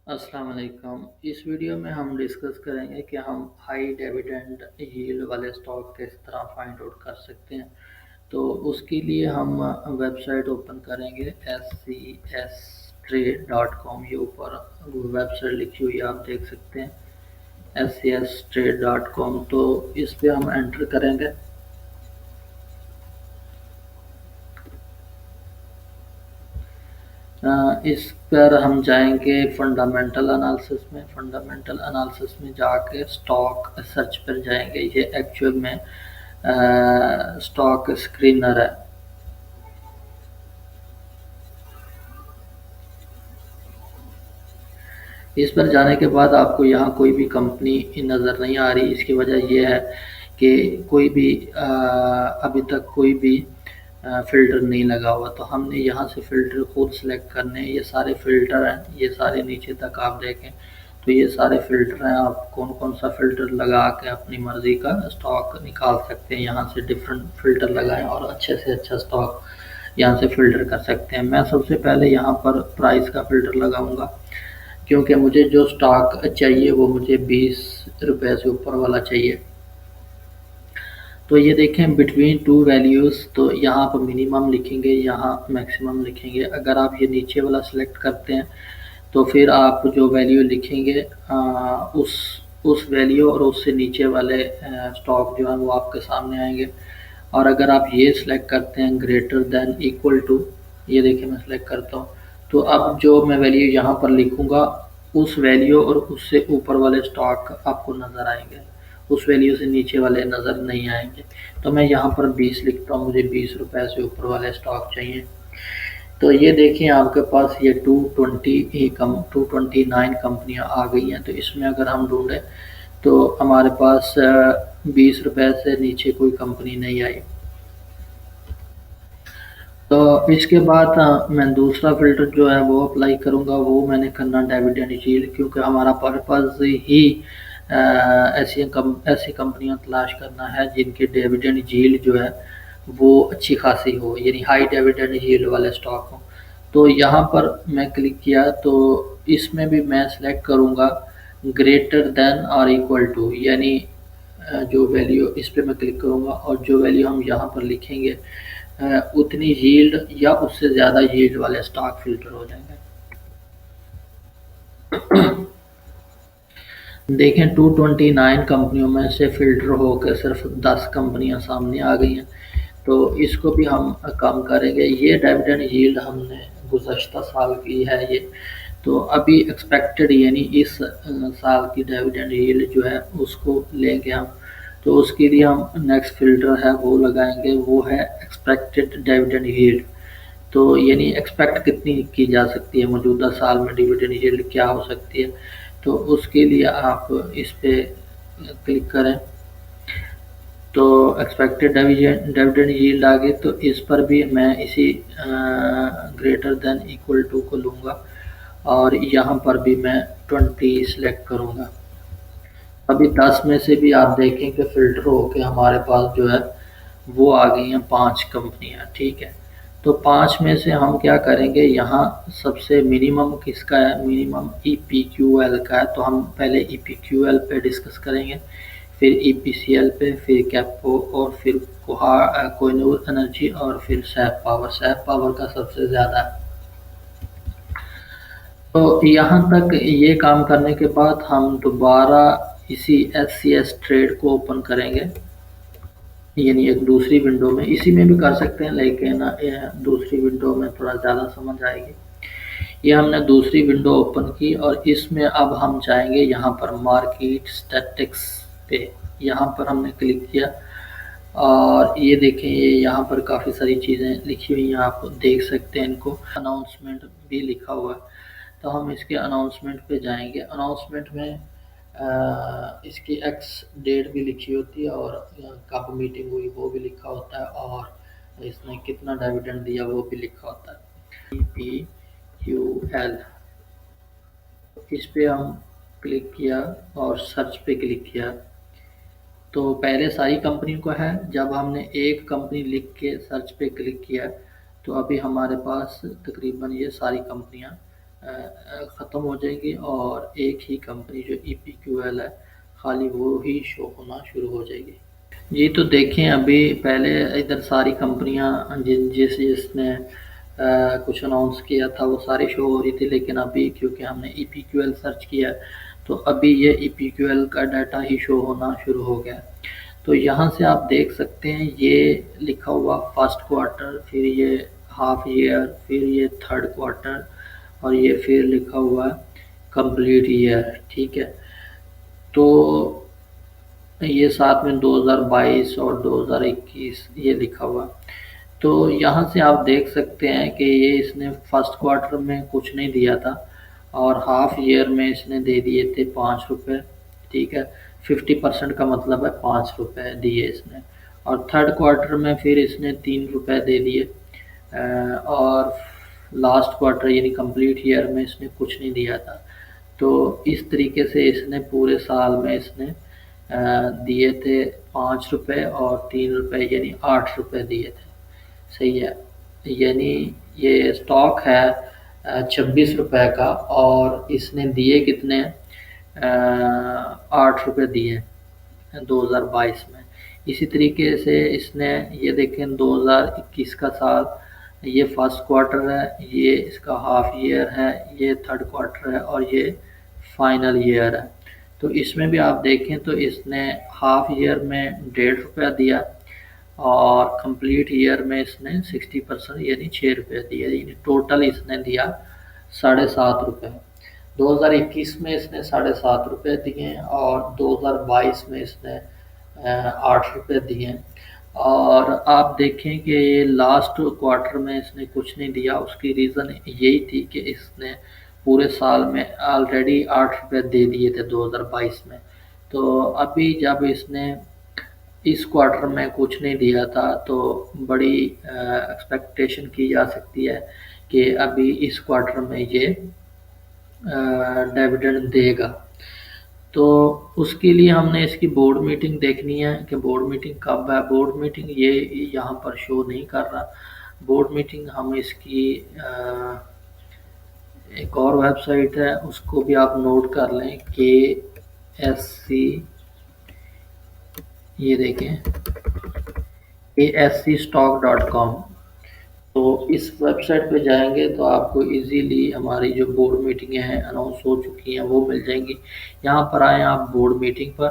अस्सलाम वालेकुम। इस वीडियो में हम डिस्कस करेंगे कि हम हाई डिविडेंड यील्ड वाले स्टॉक किस तरह फाइंड आउट कर सकते हैं। तो उसके लिए हम वेबसाइट ओपन करेंगे scstrade.com। ये ऊपर वेबसाइट लिखी हुई है, आप देख सकते हैं scstrade.com। तो इस पे हम एंटर करेंगे। इस पर हम जाएंगे फंडामेंटल एनालिसिस में। फंडामेंटल एनालिसिस में जाके स्टॉक सर्च पर जाएंगे। ये एक्चुअल में स्टॉक स्क्रीनर है। इस पर जाने के बाद आपको यहाँ कोई भी कंपनी नज़र नहीं आ रही। इसकी वजह यह है कि कोई भी अभी तक कोई भी फ़िल्टर नहीं लगा हुआ। तो हमने यहाँ से फ़िल्टर खुद सेलेक्ट करने हैं। ये सारे फ़िल्टर हैं, ये सारे नीचे तक आप देखें तो ये सारे फ़िल्टर हैं। आप कौन कौन सा फ़िल्टर लगा के अपनी मर्ज़ी का स्टॉक निकाल सकते हैं। यहाँ से डिफरेंट फ़िल्टर लगाएं और अच्छे से अच्छा स्टॉक यहाँ से फ़िल्टर कर सकते हैं। मैं सबसे पहले यहाँ पर प्राइस का फ़िल्टर लगाऊंगा, क्योंकि मुझे जो स्टॉक चाहिए वो मुझे 20 रुपये से ऊपर वाला चाहिए। तो ये देखें बिटवीन टू वैल्यूज़, तो यहाँ पर मिनिमम लिखेंगे, यहाँ मैक्सिमम लिखेंगे। अगर आप ये नीचे वाला सेलेक्ट करते हैं तो फिर आप जो वैल्यू लिखेंगे उस वैल्यू और उससे नीचे वाले स्टॉक जो है वो आपके सामने आएंगे। और अगर आप ये सिलेक्ट करते हैं ग्रेटर देन इक्वल टू, ये देखिए मैं सिलेक्ट करता हूँ, तो अब जो मैं वैल्यू यहाँ पर लिखूँगा उस वैल्यू और उससे ऊपर वाले स्टॉक आपको नज़र आएंगे, उस वैल्यू से नीचे वाले नज़र नहीं आएंगे। तो मैं यहाँ पर 20 लिखता हूँ, मुझे 20 रुपये से ऊपर वाले स्टॉक चाहिए। तो ये देखिए आपके पास ये 229 कंपनियाँ आ गई हैं। तो इसमें अगर हम ढूंढें तो हमारे पास 20 रुपये से नीचे कोई कंपनी नहीं आई। तो इसके बाद मैं दूसरा फ़िल्टर जो है वो अप्लाई करूँगा। वो मैंने करना डिविडेंड यील्ड, क्योंकि हमारा पर्पज़ ही ऐसी कंपनियां तलाश करना है जिनके डिविडेंड यील्ड जो है वो अच्छी खासी हो, यानी हाई डिविडेंड यील्ड वाले स्टॉक हो। तो यहाँ पर मैं क्लिक किया तो इसमें भी मैं सेलेक्ट करूँगा ग्रेटर देन और इक्वल टू, यानी जो वैल्यू, इस पे मैं क्लिक करूँगा और जो वैल्यू हम यहाँ पर लिखेंगे उतनी यील्ड या उससे ज़्यादा यील्ड वाले स्टॉक फिल्टर हो जाएंगे। देखें 229 कंपनियों में से फ़िल्टर होकर सिर्फ 10 कंपनियां सामने आ गई हैं। तो इसको भी हम कम करेंगे। ये डिविडेंड यील्ड हमने गुज़श्ता साल की है ये। तो अभी एक्सपेक्टेड यानी इस साल की डिविडेंड यील्ड जो है उसको लेंगे हम। तो उसके लिए हम नेक्स्ट फ़िल्टर है वो लगाएंगे, वो है एक्सपेक्टेड डिविडेंड यील्ड। तो यानी एक्सपेक्ट कितनी की जा सकती है, मौजूदा साल में डिविडेंड यील्ड क्या हो सकती है। तो उसके लिए आप इस पे क्लिक करें तो एक्सपेक्टेड डिविडेंड यील्ड आ गई। तो इस पर भी मैं इसी ग्रेटर देन इक्वल टू को लूँगा और यहाँ पर भी मैं 20 सेलेक्ट करूँगा। अभी 10 में से भी आप देखें कि फ़िल्टर होके हमारे पास जो है वो आ गई हैं 5 कंपनियाँ, ठीक है। तो 5 में से हम क्या करेंगे, यहाँ सबसे मिनिमम किसका है, मिनिमम EPQL का है। तो हम पहले EPQL पे डिस्कस करेंगे, फिर EPCL पे, फिर कैपो और फिर कोहिनूर एनर्जी और फिर सैप पावर। सैप पावर का सबसे ज़्यादा है। तो यहाँ तक ये काम करने के बाद हम दोबारा इसी SCS ट्रेड को ओपन करेंगे, यानी एक दूसरी विंडो में। इसी में भी कर सकते हैं लेकिन दूसरी विंडो में थोड़ा ज़्यादा समझ आएगी। ये हमने दूसरी विंडो ओपन की और इसमें अब हम जाएंगे यहाँ पर मार्केट स्टैटिक्स पे। यहाँ पर हमने क्लिक किया और ये देखें, ये यहाँ पर काफ़ी सारी चीज़ें लिखी हुई हैं, आप देख सकते हैं इनको। अनाउंसमेंट भी लिखा हुआ है। तो हम इसके अनाउंसमेंट पे जाएंगे। अनाउंसमेंट में इसकी एक्स डेट भी लिखी होती है और कब मीटिंग हुई वो भी लिखा होता है और इसने कितना डिविडेंड दिया वो भी लिखा होता है। EPQL, इस पे हम क्लिक किया और सर्च पे क्लिक किया तो पहले सारी कंपनियों को है। जब हमने एक कंपनी लिख के सर्च पे क्लिक किया तो अभी हमारे पास तकरीबन ये सारी कंपनियां ख़त्म हो जाएंगी और एक ही कंपनी जो EPQL है खाली वो ही शो होना शुरू हो जाएगी। जी, तो देखें अभी पहले इधर सारी कंपनियां जिसने कुछ अनाउंस किया था वो सारी शो हो रही थी, लेकिन अभी क्योंकि हमने EPQL सर्च किया तो अभी ये EPQL का डाटा ही शो होना शुरू हो गया। तो यहाँ से आप देख सकते हैं ये लिखा हुआ फर्स्ट क्वार्टर, फिर ये हाफ ईयर, फिर ये थर्ड क्वार्टर और ये फिर लिखा हुआ कंप्लीट ईयर। ठीक है, तो ये साथ में 2022 और 2021 ये लिखा हुआ। तो यहाँ से आप देख सकते हैं कि ये इसने फर्स्ट क्वार्टर में कुछ नहीं दिया था और हाफ ईयर में इसने दे दिए थे ₹5। ठीक है, 50% का मतलब है ₹5 दिए इसने। और थर्ड क्वार्टर में फिर इसने ₹3 दे दिए और लास्ट क्वार्टर यानी कंप्लीट ईयर में इसने कुछ नहीं दिया था। तो इस तरीके से इसने पूरे साल में इसने दिए थे ₹5 और ₹3 यानी ₹8 दिए थे। सही है, यानी ये स्टॉक है ₹26 का और इसने दिए कितने ₹8 दिए 2022 में। इसी तरीके से इसने ये देखें 2021 का साल, ये फर्स्ट क्वार्टर है, ये इसका हाफ ईयर है, ये थर्ड क्वार्टर है और ये फाइनल ईयर है। तो इसमें भी आप देखें तो इसने हाफ ईयर में ₹1.5 दिया और कंप्लीट ईयर में इसने 60% यानी ₹6 दिया, यानी टोटल इसने दिया ₹7.5। 2021 में इसने ₹7.5 दिए और 2022 में इसने ₹8 दिए। और आप देखें कि ये लास्ट क्वार्टर में इसने कुछ नहीं दिया, उसकी रीज़न यही थी कि इसने पूरे साल में ऑलरेडी ₹8 दे दिए थे 2022 में। तो अभी जब इसने इस क्वार्टर में कुछ नहीं दिया था तो बड़ी एक्सपेक्टेशन की जा सकती है कि अभी इस क्वार्टर में ये डिविडेंड देगा। तो उसके लिए हमने इसकी बोर्ड मीटिंग देखनी है कि बोर्ड मीटिंग कब है। बोर्ड मीटिंग ये यहाँ पर शो नहीं कर रहा। बोर्ड मीटिंग हम इसकी एक और वेबसाइट है उसको भी आप नोट कर लें KSC, ये देखें KSCstock.com। तो इस वेबसाइट पे जाएंगे तो आपको इजीली हमारी जो बोर्ड मीटिंगें हैं अनाउंस हो चुकी हैं वो मिल जाएंगी। यहाँ पर आएँ आप बोर्ड मीटिंग पर,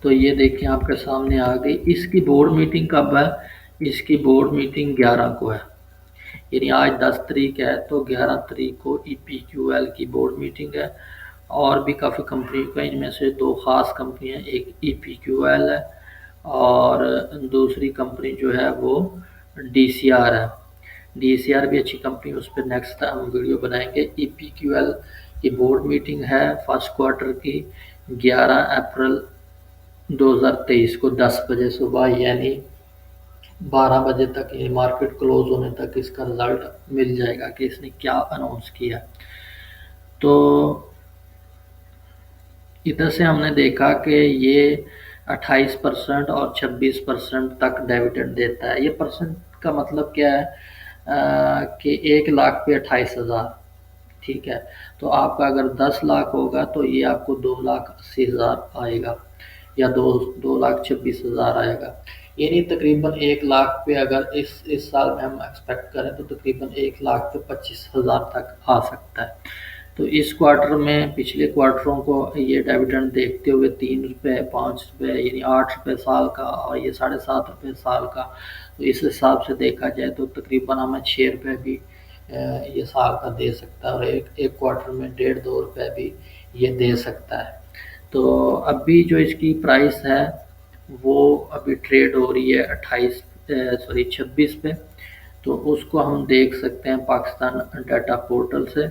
तो ये देखें आपके सामने आ गई। इसकी बोर्ड मीटिंग कब है? इसकी बोर्ड मीटिंग 11 को है, यानी आज 10 तारीख है तो 11 तारीख को EPQL की बोर्ड मीटिंग है। और भी काफ़ी कंपनी का, इनमें से 2 ख़ास कंपनियाँ, एक EPQL है और दूसरी कंपनी जो है वो DCR है। DCR भी अच्छी कंपनी, उस पर नेक्स्ट हम वीडियो बनाएंगे। EPQL की बोर्ड मीटिंग है फर्स्ट क्वार्टर की 11 अप्रैल 2023 को 10 बजे सुबह, यानी 12 बजे तक, ये मार्केट क्लोज होने तक इसका रिज़ल्ट मिल जाएगा कि इसने क्या अनाउंस किया। तो इधर से हमने देखा कि ये 28% और 26% तक डिविडेंड देता है। ये परसेंट का मतलब क्या है कि 1 लाख पे 28,000। ठीक है, तो आपका अगर 10 लाख होगा तो ये आपको 2,80,000 आएगा या 2,26,000 आएगा। यानी तकरीबन 1 लाख पे अगर इस साल में हम एक्सपेक्ट करें तो तकरीबन 1 लाख पे 25,000 तक आ सकता है। तो इस क्वार्टर में पिछले क्वार्टरों को ये डिविडेंड देखते हुए ₹3, ₹5 यानी ₹8 साल का और ये ₹7.5 साल का, तो इस हिसाब से देखा जाए तो तकरीबन हमें ₹6 भी ये साल का दे सकता है और एक क्वार्टर में ₹1.5-2 भी ये दे सकता है। तो अभी जो इसकी प्राइस है वो अभी ट्रेड हो रही है 26 पे, तो उसको हम देख सकते हैं पाकिस्तान डाटा पोर्टल से।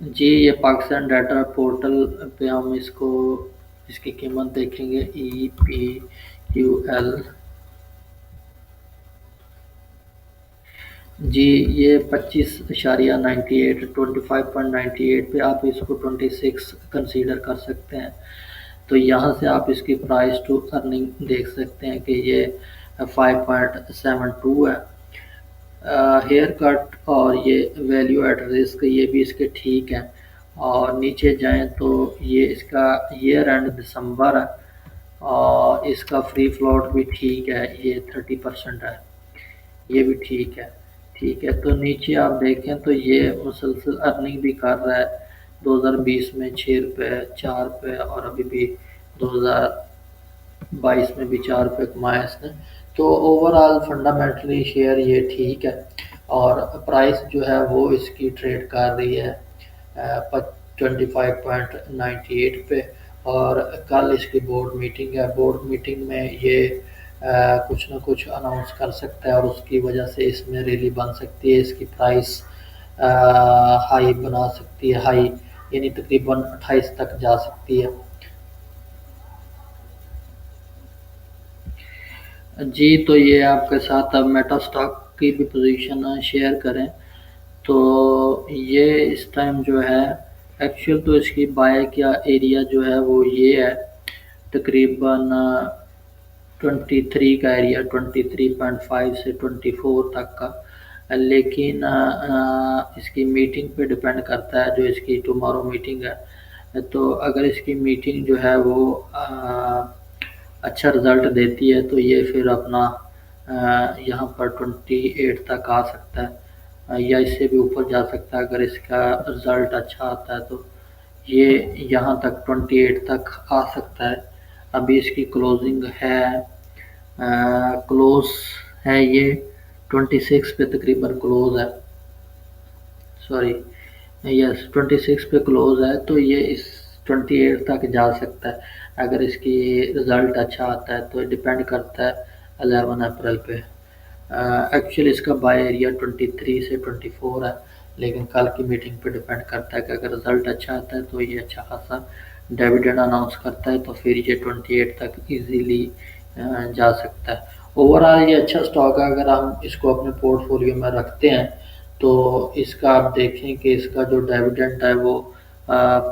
जी, ये पाकिस्तान डाटा पोर्टल पे हम इसकी कीमत देखेंगे। EPQL जी, ये 25.98 25.98 पे आप इसको 26 कंसीडर कर सकते हैं। तो यहाँ से आप इसकी प्राइस टू अर्निंग देख सकते हैं कि ये 5.72 है। हेयर कट और ये वैल्यू एट रिस्क ये भी इसके ठीक हैं। और नीचे जाएं तो ये इसका ईयर एंड दिसंबर है और इसका फ्री फ्लोट भी ठीक है, ये 30% है, ये भी ठीक है। ठीक है, तो नीचे आप देखें तो ये मुसलसल अर्निंग भी कर रहा है। 2020 में 6 रुपये 4 रुपये और अभी भी 2022 में भी 4 रुपये कमाए इसने। तो ओवरऑल फंडामेंटली शेयर ये ठीक है और प्राइस जो है वो इसकी ट्रेड कर रही है 25.98 पे। और कल इसकी बोर्ड मीटिंग है, बोर्ड मीटिंग में ये कुछ ना कुछ अनाउंस कर सकता है और उसकी वजह से इसमें रैली बन सकती है, इसकी प्राइस हाई बना सकती है, हाई यानी तकरीबन 28 तक जा सकती है। जी, तो ये आपके साथ अब मेटा स्टॉक की भी पोजीशन शेयर करें तो ये इस टाइम जो है एक्चुअल तो इसकी बाय का एरिया जो है वो ये है तकरीबन 23 का एरिया, 23.5 से 24 तक का। लेकिन इसकी मीटिंग पे डिपेंड करता है, जो इसकी टुमारो मीटिंग है। तो अगर इसकी मीटिंग जो है वो अच्छा रिज़ल्ट देती है तो ये फिर अपना यहाँ पर 28 तक आ सकता है या इससे भी ऊपर जा सकता है। अगर इसका रिज़ल्ट अच्छा आता है तो ये यहाँ तक 28 तक आ सकता है। अभी इसकी क्लोजिंग है क्लोज है ये 26 पे तकरीबन क्लोज है, सॉरी यस 26 पे क्लोज है। तो ये इस 28 तक जा सकता है अगर इसकी रिज़ल्ट अच्छा आता है। तो डिपेंड करता है 11 अप्रैल पे। एक्चुअली इसका बाय एरिया 23 से 24 है, लेकिन कल की मीटिंग पे डिपेंड करता है कि अगर रिज़ल्ट अच्छा आता है तो ये अच्छा खासा डिविडेंड अनाउंस करता है तो फिर ये 28 तक इजीली जा सकता है। ओवरऑल ये अच्छा स्टॉक है, अगर हम इसको अपने पोर्टफोलियो में रखते हैं तो इसका आप देखें कि इसका जो डिविडेंड है वो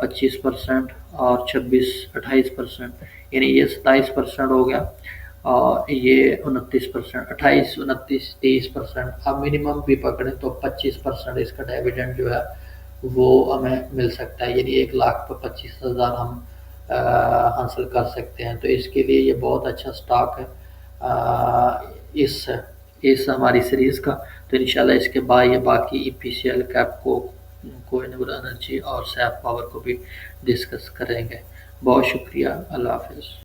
25% और 26-28%, यानी ये 27% हो गया और ये 29%, 28-29-30%। अब मिनिमम भी पकड़ें तो 25% इसका डिविडेंड जो है वो हमें मिल सकता है, यानी 1 लाख पर 25,000 हम हासिल कर सकते हैं। तो इसके लिए ये बहुत अच्छा स्टॉक है इस हमारी सीरीज़ का। तो इंशाल्लाह इसके बाद ये बाकी ईपीसीएल, कैपको, कोहिनूर एनर्जी और सैफ पावर को भी डिस्कस करेंगे। बहुत शुक्रिया, अल्लाह हाफ़िज़।